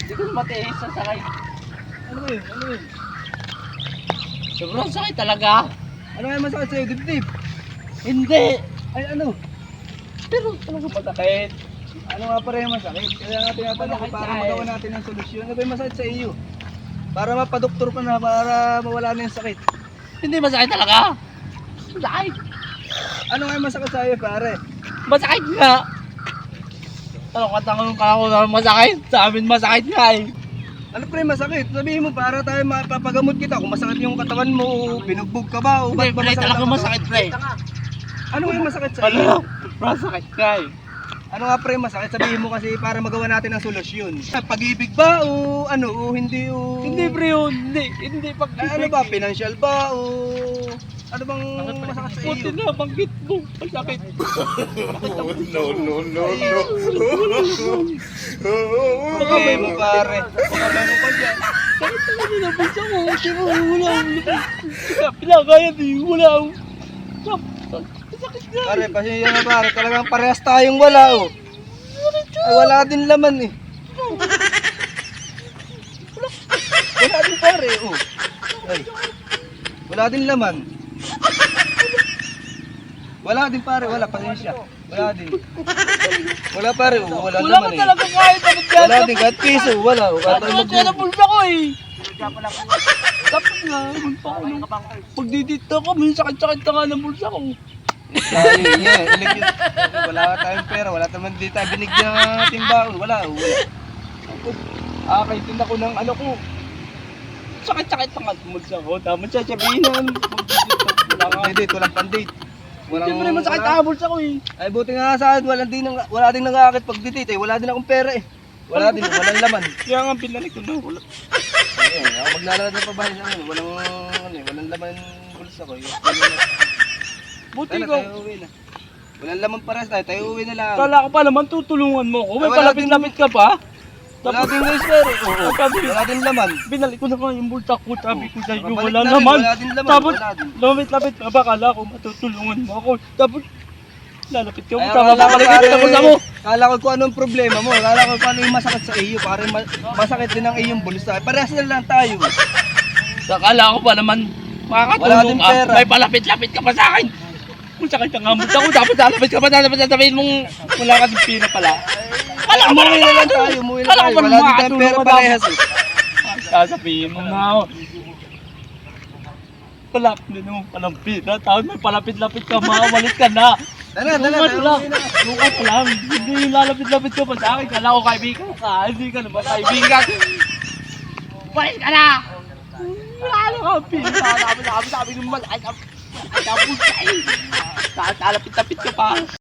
Hindi ko matiis sa sakay. Ano yun? Ano yun? Sobrang sakit talaga. Ano nga masakit sa'yo? Dibdib? Hindi. Ay ano? Pero talaga masakit. Ano nga pa rin masakit? Kaya nga tinatanong ko para magawa natin ng solusyon. Ano ba yung masakit sa iyo? Para mapadoktor ka na, para mawala na yung sakit. Hindi masakit talaga. Masakit. Ano nga yung masakit sa iyo, pare? Masakit nga. Ano katangon ka ako na masakit? Sa amin masakit nga eh. Ano pre masakit? Sabihin mo para tayo mapapagamot kita. Kung masakit yung katawan mo, binugbog ka ba? O Hindi, ba't ba pre, masakit talaga ang katawan? masakit, pre. Ano nga yung masakit sa Ano? iyo? Masakit nga eh. Ano nga pre masakit? Sabihin mo kasi para magawa natin ng solusyon. Pag-ibig ba o ano o hindi o... Hindi, pre, yun. Hindi pag Ano ba? Financial ba o... Ano bang masakit sa Puti iyo? na, banggit mo. Masakit. Okay mo pare. Baka meron ka dyan. Sakit talaga na bisa ko. Pero wala akong pinagaya din. Wala akong... Sakit nga. Pare, pasensya na pare. Talagang parehas tayong wala oh. Ay wala din laman eh. Wala din pare oh. Ay. Wala din laman. Wala din pare, wala pasensya. Wala din. Wala pare oh, wala Wala ko laman eh. talaga kahit ano dyan. Wala din kahit piso, wala oh. Kahit Ano ano dyan ang bulsa ko eh. Tapos nga, bulsa ko nung pagdidito ko, may sakit-sakit na nga ng bulsa ko. Ay, wala tayong pera, wala naman di tayo binigyan ng ating baon. Wala, wala. Kaitin ako ng ano ko. Sakit-sakit na nga ng bulsa ko. Tapos sasabihin na wala nga. Hindi, ito lang pandate. Siyempre masakit ang bulsa ko eh. Ay, buti nga sa akin, wala din nangakit pag date eh. Wala din akong pera eh. Wala din, walang laman. Kaya nga pinalik ko na wala. Ayun, ako maglalakad ng pabahay sa akin. Walang laman yung bulsa ko. Buti Tayo ko. uwi na. Walang laman pares tayo uwi na lang. Kala ko pa naman tutulungan mo ko. May Ay, wala palapit-lapit ka pa. Wala din guys, pero oo. Sabi, Wala din laman. binalik ko na nga yung bulsa ko. Sabi ko sa iyo, Babalik wala na rin, naman. wala din laman, Tapos, wala din. lumapit-lapit ka ba? Kala ko matutulungan mo ako. Tapos, lalapit ka mo. Ay, Tama akala ba ko, kalagay pare, sa bulsa mo? Kala ko kung anong problema mo. Kala ko kung ano yung masakit sa iyo. Pare, masakit din ang iyong bulsa. Parehas na lang tayo. Akala ko pa naman Wala makakatulong din ka. pera. May palapit-lapit ka pa sa akin. Kung sakit ka nga bulsa ko, dapat lalapit ka pa. Dapat sasabihin mong wala ka din pera pala. Kala ko Umuwi na lang tayo. Umuwi na tayo. Wala din tayong pera parehas. Sasabihin mo nga ako. Palapit na naman palang pera. Tapos may palapit-lapit ka, makawalit ka na. Dala, dala, Lukat tayo lang. uwi na. Lukat lang. Hindi yung lalapit-lapit ka pa sa akin. Kala ko kaibigan ka. Hindi ka naman kaibigan. Walit ka na! Lalo ka, pera. Sabi ng malaki ka. Tapos, ay, lalapit-lapit ka pa.